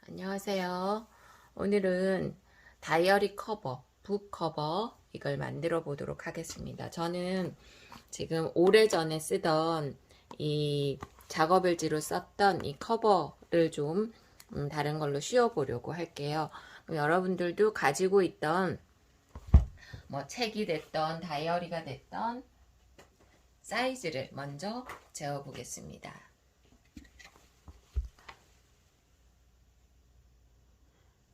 안녕하세요. 오늘은 다이어리 커버, 북 커버 이걸 만들어 보도록 하겠습니다. 저는 지금 오래전에 쓰던 이 작업일지로 썼던 이 커버를 좀 다른 걸로 씌워 보려고 할게요. 여러분들도 가지고 있던 뭐 책이 됐던 다이어리가 됐던 사이즈를 먼저 재어 보겠습니다.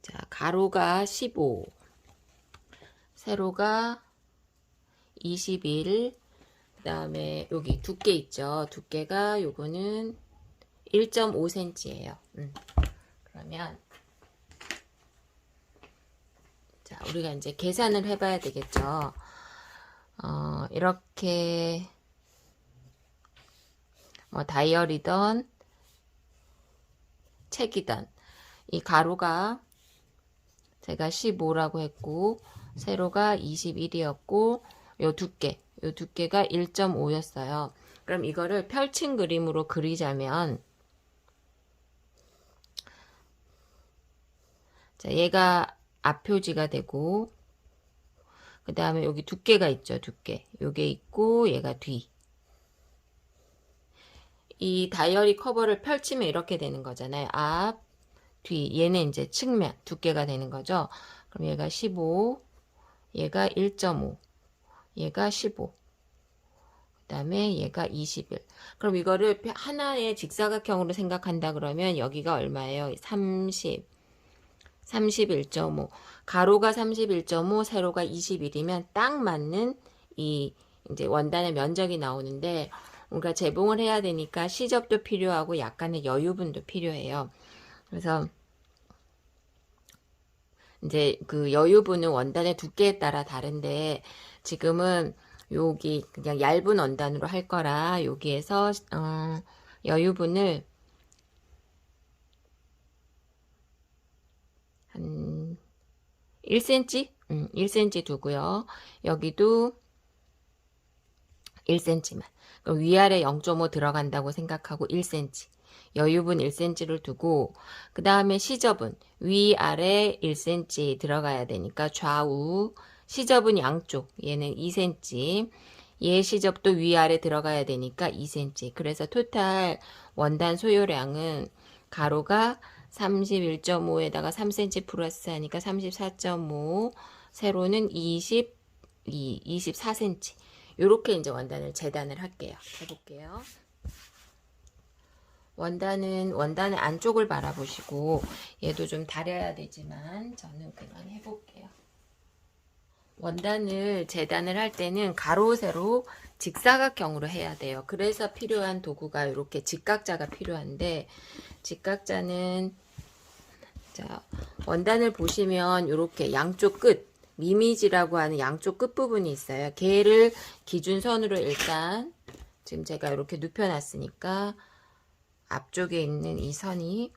자, 가로가 15, 세로가 21, 그 다음에 여기 두께 있죠. 두께가 요거는 1.5cm예요. 그러면 자, 우리가 이제 계산을 해봐야 되겠죠. 이렇게 뭐 다이어리든 책이든 이 가로가 제가 15라고 했고 세로가 21이었고 요 두께가 1.5였어요. 그럼 이거를 펼친 그림으로 그리자면 자, 얘가 앞표지가 되고 그 다음에 여기 두께가 있죠. 두께 요게 있고 얘가 뒤. 이 다이어리 커버를 펼치면 이렇게 되는 거잖아요. 앞, 뒤. 얘는 이제 측면 두께가 되는 거죠. 그럼 얘가 15, 얘가 1.5, 얘가 15, 그 다음에 얘가 21. 그럼 이거를 하나의 직사각형으로 생각한다 그러면 여기가 얼마예요? 30, 31.5. 가로가 31.5, 세로가 21이면 딱 맞는 이 이제 원단의 면적이 나오는데 우리가 재봉을 해야 되니까 시접도 필요하고 약간의 여유분도 필요해요. 그래서 이제 그 여유분은 원단의 두께에 따라 다른데 지금은 여기 그냥 얇은 원단으로 할 거라 여기에서 여유분을 한 1cm? 1cm 두고요. 여기도 1cm만. 그럼 위아래 0.5 들어간다고 생각하고 1cm. 여유분 1cm를 두고 그 다음에 시접은 위아래 1cm 들어가야 되니까 좌우 시접은 양쪽 얘는 2cm 얘 시접도 위아래 들어가야 되니까 2cm. 그래서 토탈 원단 소요량은 가로가 31.5에다가 3cm 플러스 하니까 34.5 세로는 24cm. 요렇게 이제 원단을 재단을 할게요. 해볼게요. 원단의 안쪽을 바라보시고 얘도 좀 다려야 되지만 저는 그냥 해볼게요. 원단을 재단을 할 때는 가로 세로 직사각형으로 해야 돼요. 그래서 필요한 도구가 이렇게 직각자가 필요한데 직각자는 자, 원단을 보시면 이렇게 양쪽 끝 미미지라고 하는 양쪽 끝부분이 있어요. 걔를 기준선으로 일단 지금 제가 이렇게 눕혀놨으니까 앞쪽에 있는 이 선이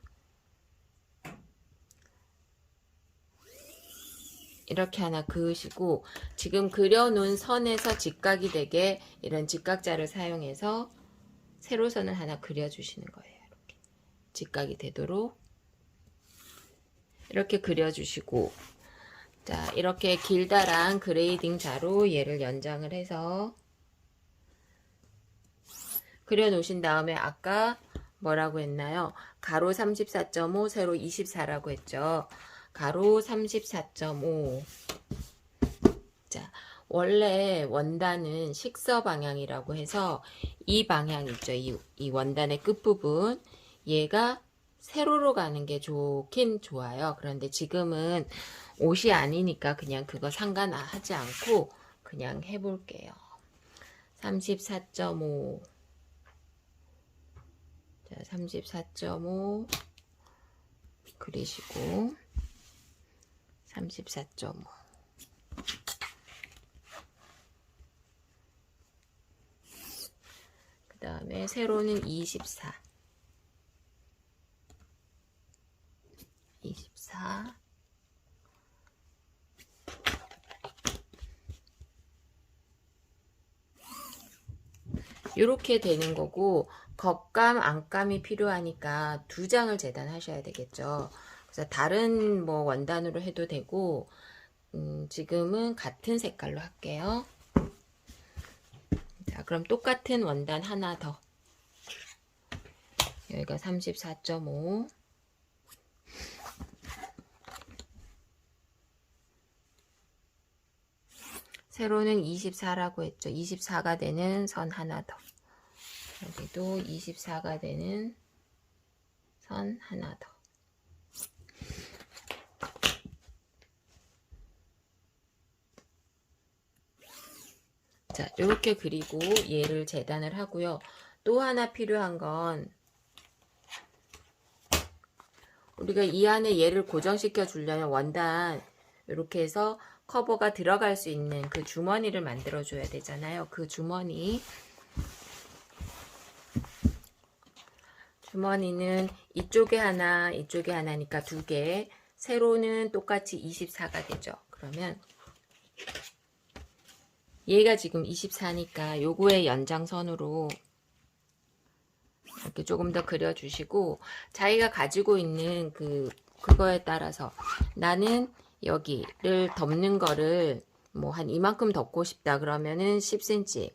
이렇게 하나 그으시고 지금 그려놓은 선에서 직각이 되게 이런 직각자를 사용해서 세로선을 하나 그려주시는 거예요. 이렇게 직각이 되도록 이렇게 그려주시고 자 이렇게 길다란 그레이딩 자로 얘를 연장을 해서 그려 놓으신 다음에 아까 뭐라고 했나요? 가로 34.5 세로 24라고 했죠. 가로 34.5 자 원래 원단은 식서 방향이라고 해서 이 방향 있죠. 이 원단의 끝부분 얘가 세로로 가는 게 좋긴 좋아요. 그런데 지금은 옷이 아니니까 그냥 그거 상관하지 않고 그냥 해볼게요. 34.5 자, 34.5 그리시고 34.5 그 다음에 세로는 24 이렇게 되는 거고 겉감 안감이 필요하니까 두 장을 재단하셔야 되겠죠. 그래서 다른 뭐 원단으로 해도 되고, 지금은 같은 색깔로 할게요. 자, 그럼 똑같은 원단 하나 더. 여기가 34.5. 세로는 24라고 했죠. 24가 되는 선 하나 더. 여기도 24가 되는 선 하나 더. 자, 이렇게 그리고 얘를 재단을 하고요. 또 하나 필요한 건 우리가 이 안에 얘를 고정시켜 주려면 원단 이렇게 해서 커버가 들어갈 수 있는 그 주머니를 만들어 줘야 되잖아요. 그 주머니는 이쪽에 하나, 이쪽에 하나니까 두 개. 세로는 똑같이 24가 되죠. 그러면 얘가 지금 24니까 요거의 연장선으로 이렇게 조금 더 그려주시고, 자기가 가지고 있는 그거에 따라서 나는 여기를 덮는 거를 뭐 한 이만큼 덮고 싶다 그러면은 10cm,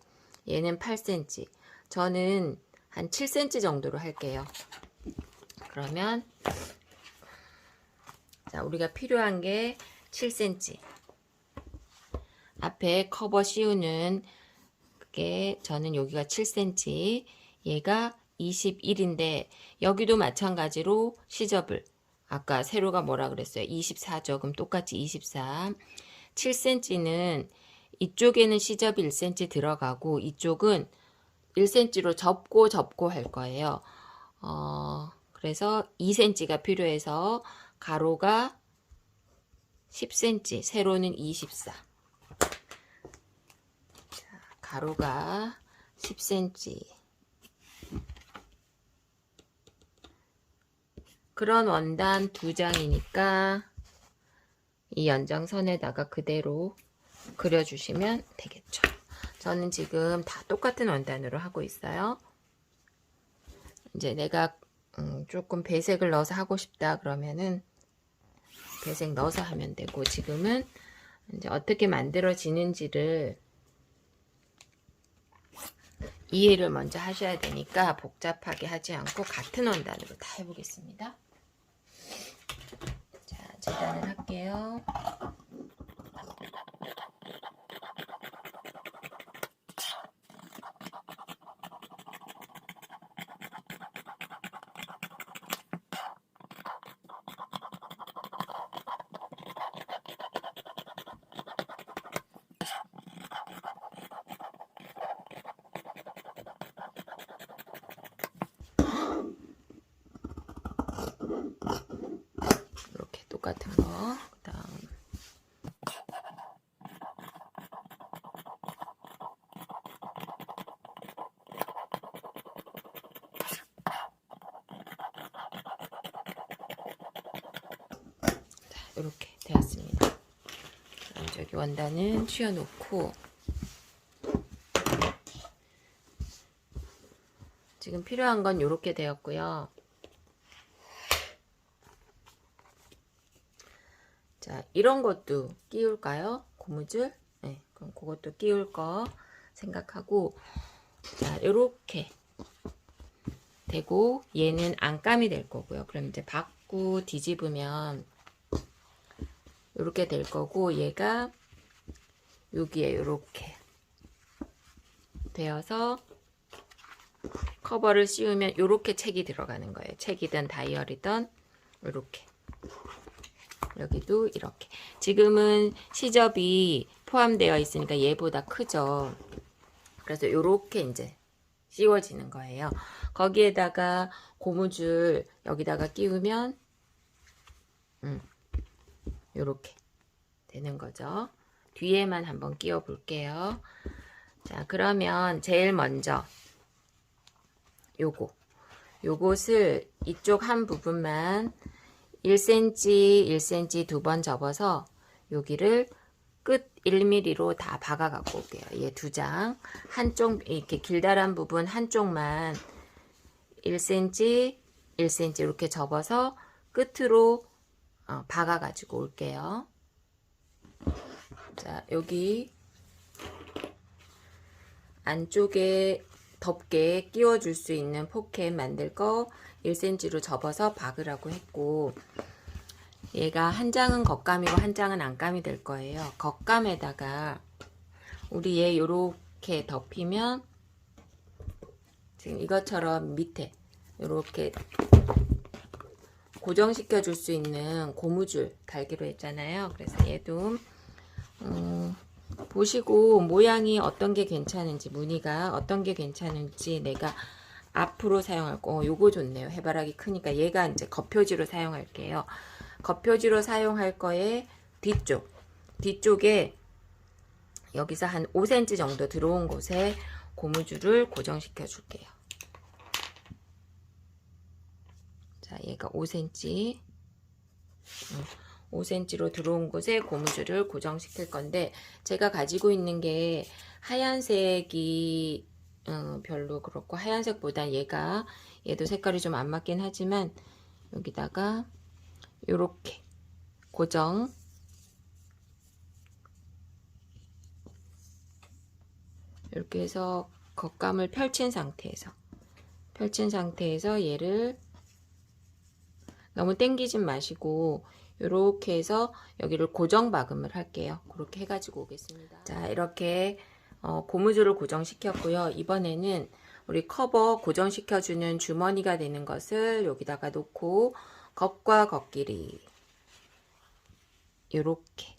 얘는 8cm, 저는 한 7cm 정도로 할게요. 그러면 자, 우리가 필요한 게 7cm. 앞에 커버 씌우는 그게 저는 여기가 7cm, 얘가 21인데 여기도 마찬가지로 시접을 아까 세로가 뭐라 그랬어요? 24죠. 그럼 똑같이 24. 7cm는 이쪽에는 시접이 1cm 들어가고 이쪽은 1cm로 접고 할 거예요. 그래서 2cm가 필요해서 가로가 10cm, 세로는 24. 자, 가로가 10cm. 그런 원단 2장이니까 이 연장선에다가 그대로 그려주시면 되겠죠. 저는 지금 다 똑같은 원단으로 하고 있어요. 이제 내가 조금 배색을 넣어서 하고 싶다 그러면은 배색 넣어서 하면 되고, 지금은 이제 어떻게 만들어지는지를 이해를 먼저 하셔야 되니까 복잡하게 하지 않고 같은 원단으로 다 해보겠습니다. 자, 재단을 할게요. 이렇게 똑같은 거. 그다음 이렇게 되었습니다. 저기 원단은 치워놓고 지금 필요한 건 이렇게 되었고요. 자, 이런 것도 끼울까요? 고무줄? 네, 그럼 그것도 끼울 거 생각하고, 자, 이렇게 되고 얘는 안감이 될 거고요. 그럼 이제 바꾸 뒤집으면 이렇게 될 거고, 얘가 여기에 이렇게 되어서 커버를 씌우면 이렇게 책이 들어가는 거예요. 책이든 다이어리든 이렇게. 여기도 이렇게. 지금은 시접이 포함되어 있으니까 얘보다 크죠. 그래서 이렇게 이제 씌워지는 거예요. 거기에다가 고무줄 여기다가 끼우면 이렇게 되는 거죠. 뒤에만 한번 끼워 볼게요. 자, 그러면 제일 먼저 요것을 이쪽 한 부분만 1cm, 1cm 두 번 접어서 여기를 끝 1mm로 다 박아 갖고 올게요. 얘 두 장. 한쪽 이렇게 길다란 부분 한쪽만 1cm, 1cm 이렇게 접어서 끝으로 박아 가지고 올게요. 자, 여기 안쪽에 덮개 끼워줄 수 있는 포켓 만들 거 1cm로 접어서 박으라고 했고, 얘가 한 장은 겉감이고 한 장은 안감이 될 거예요. 겉감에다가 우리 얘 요렇게 덮이면 지금 이것처럼 밑에 요렇게 고정시켜 줄 수 있는 고무줄 달기로 했잖아요. 그래서 얘도 보시고 모양이 어떤 게 괜찮은지, 무늬가 어떤 게 괜찮은지, 내가 앞으로 사용할 거 요거 좋네요. 해바라기 크니까 얘가 이제 겉표지로 사용할게요. 겉표지로 사용할 거에 뒤쪽에 여기서 한 5cm 정도 들어온 곳에 고무줄을 고정시켜 줄게요. 자, 얘가 5cm로 들어온 곳에 고무줄을 고정시킬 건데, 제가 가지고 있는 게 하얀색이 별로 그렇고, 하얀색보다 얘도 색깔이 좀 안 맞긴 하지만 여기다가 요렇게 고정, 이렇게 해서 겉감을 펼친 상태에서 얘를 너무 당기진 마시고 이렇게 해서 여기를 고정 박음을 할게요. 그렇게 해가지고 오겠습니다. 자, 이렇게 고무줄을 고정시켰고요. 이번에는 우리 커버 고정시켜주는 주머니가 되는 것을 여기다가 놓고 겉과 겉끼리 이렇게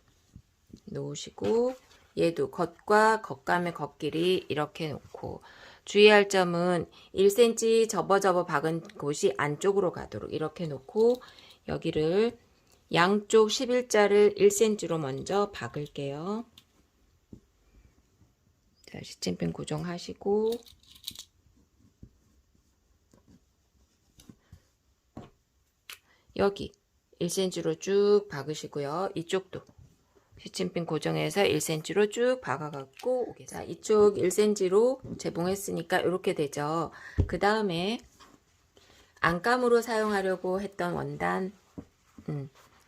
놓으시고, 얘도 겉과 겉감의 겉끼리 이렇게 놓고, 주의할 점은 1cm 접어 박은 곳이 안쪽으로 가도록 이렇게 놓고, 여기를 양쪽 11자를 1cm로 먼저 박을게요. 자, 시침핀 고정하시고, 여기 1cm로 쭉 박으시고요. 이쪽도 시침핀 고정해서 1cm로 쭉 박아갖고 오겠습니다. 자, 이쪽 1cm로 재봉했으니까 이렇게 되죠. 그 다음에 안감으로 사용하려고 했던 원단,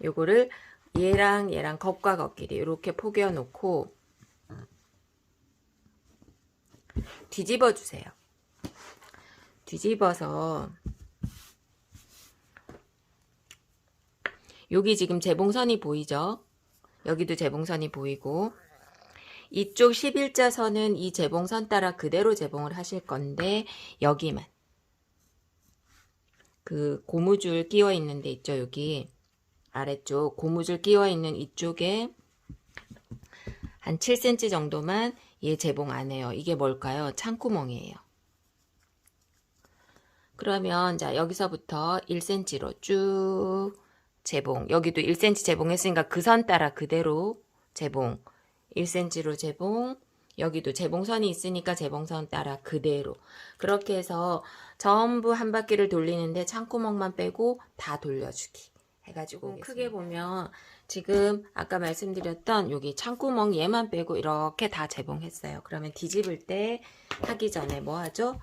요거를 얘랑 겉과 겉끼리 이렇게 포개어 놓고 뒤집어 주세요. 뒤집어서 여기 지금 재봉선이 보이죠? 여기도 재봉선이 보이고, 이쪽 11자 선은 이 재봉선 따라 그대로 재봉을 하실 건데, 여기만 그 고무줄 끼워 있는 데 있죠. 여기 아래쪽 고무줄 끼워 있는 이쪽에 한 7cm 정도만 얘 재봉 안 해요. 이게 뭘까요? 창구멍이에요. 그러면 자, 여기서부터 1cm로 쭉 재봉, 여기도 1cm 재봉했으니까 그 선 따라 그대로 재봉, 1cm로 재봉, 여기도 재봉선이 있으니까 재봉선 따라 그대로, 그렇게 해서 전부 한 바퀴를 돌리는데 창구멍만 빼고 다 돌려주기 해가지고 크게 보면 지금 아까 말씀드렸던 여기 창구멍 얘만 빼고 이렇게 다 재봉했어요. 그러면 뒤집을 때 하기 전에 뭐 하죠?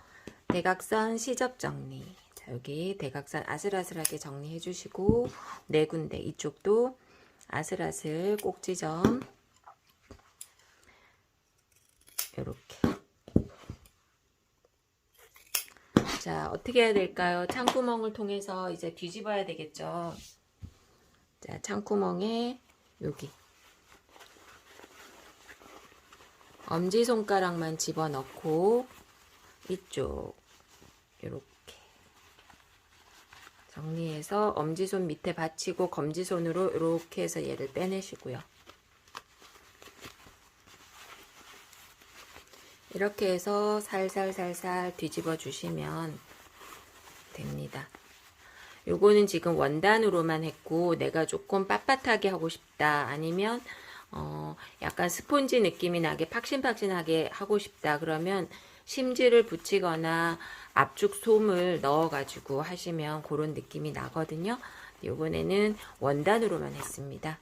대각선 시접 정리. 자, 여기 대각선 아슬아슬하게 정리해 주시고, 네 군데 이쪽도 아슬아슬 꼭지점 이렇게. 자, 어떻게 해야 될까요? 창구멍을 통해서 이제 뒤집어야 되겠죠. 자, 창구멍에 여기 엄지손가락만 집어넣고 이쪽 이렇게 정리해서 엄지손 밑에 받치고 검지손으로 이렇게 해서 얘를 빼내시고요. 이렇게 해서 살살살살 뒤집어 주시면 됩니다. 요거는 지금 원단으로만 했고, 내가 조금 빳빳하게 하고 싶다, 아니면 약간 스폰지 느낌이 나게 팍신팍신하게 하고 싶다, 그러면 심지를 붙이거나 압축 솜을 넣어 가지고 하시면 그런 느낌이 나거든요. 요번에는 원단으로만 했습니다.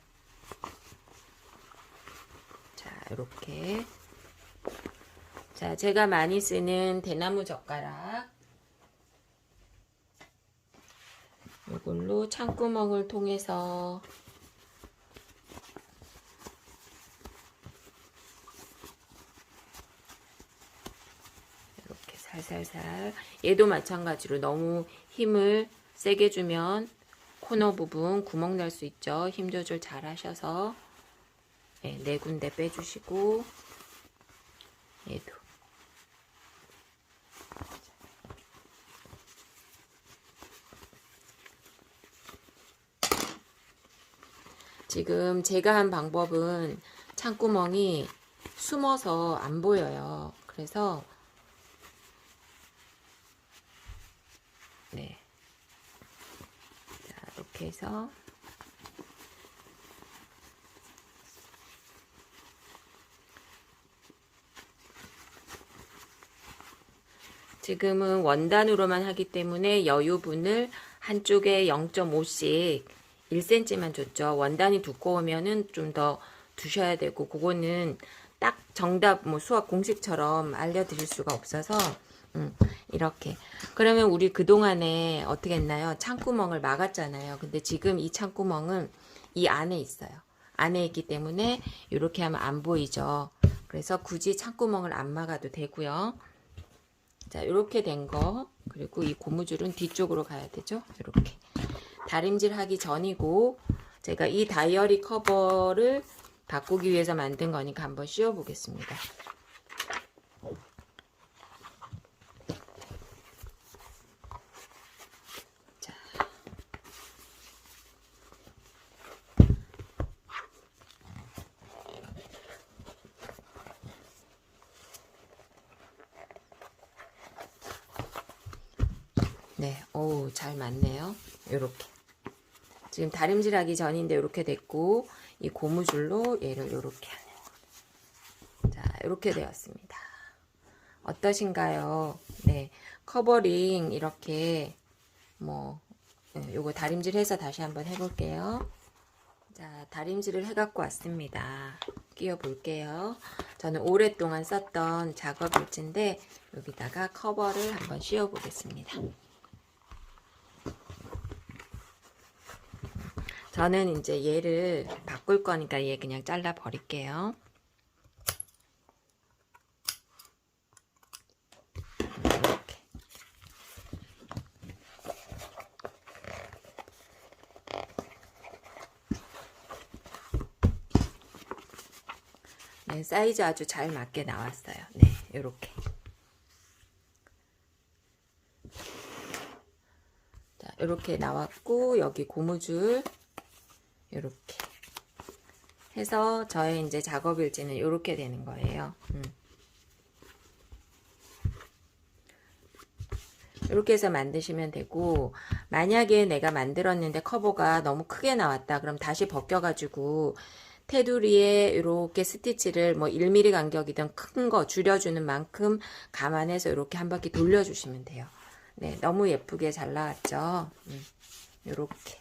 자, 이렇게. 자, 제가 많이 쓰는 대나무 젓가락, 이걸로 창구멍을 통해서 이렇게 살살살, 얘도 마찬가지로 너무 힘을 세게 주면 코너 부분 구멍 날 수 있죠. 힘 조절 잘 하셔서 네 군데 빼주시고, 얘도 지금 제가 한 방법은 창구멍이 숨어서 안 보여요. 그래서 네, 자, 이렇게 해서 지금은 원단으로만 하기 때문에 여유분을 한쪽에 0.5씩 1cm만 줬죠. 원단이 두꺼우면은 좀 더 두셔야 되고, 그거는 딱 정답 뭐 수학 공식처럼 알려드릴 수가 없어서 이렇게. 그러면 우리 그동안에 어떻게 했나요? 창구멍을 막았잖아요. 근데 지금 이 창구멍은 이 안에 있어요. 안에 있기 때문에 이렇게 하면 안 보이죠. 그래서 굳이 창구멍을 안 막아도 되고요. 자, 이렇게 된 거, 그리고 이 고무줄은 뒤쪽으로 가야 되죠. 이렇게 다림질 하기 전이고, 제가 이 다이어리 커버를 바꾸기 위해서 만든 거니까 한번 씌워 보겠습니다. 자, 네, 오, 잘 맞네요. 요렇게. 지금 다림질 하기 전인데 이렇게 됐고, 이 고무줄로 얘를 이렇게 하는 거. 자, 이렇게 되었습니다. 어떠신가요? 네, 커버링 이렇게 뭐 요거 다림질 해서 다시 한번 해볼게요. 자, 다림질을 해갖고 왔습니다. 끼워 볼게요. 저는 오랫동안 썼던 작업 일지인데 여기다가 커버를 한번 씌워 보겠습니다. 저는 이제 얘를 바꿀 거니까 얘 그냥 잘라 버릴게요. 이렇게. 네, 사이즈 아주 잘 맞게 나왔어요. 네, 이렇게. 자, 이렇게 나왔고, 여기 고무줄 이렇게 해서 저의 이제 작업 일지는 이렇게 되는 거예요. 이렇게 해서 만드시면 되고, 만약에 내가 만들었는데 커버가 너무 크게 나왔다 그럼 다시 벗겨가지고 테두리에 이렇게 스티치를 뭐 1mm 간격이든 큰 거 줄여주는 만큼 감안해서 이렇게 한 바퀴 돌려주시면 돼요. 네, 너무 예쁘게 잘 나왔죠. 이렇게.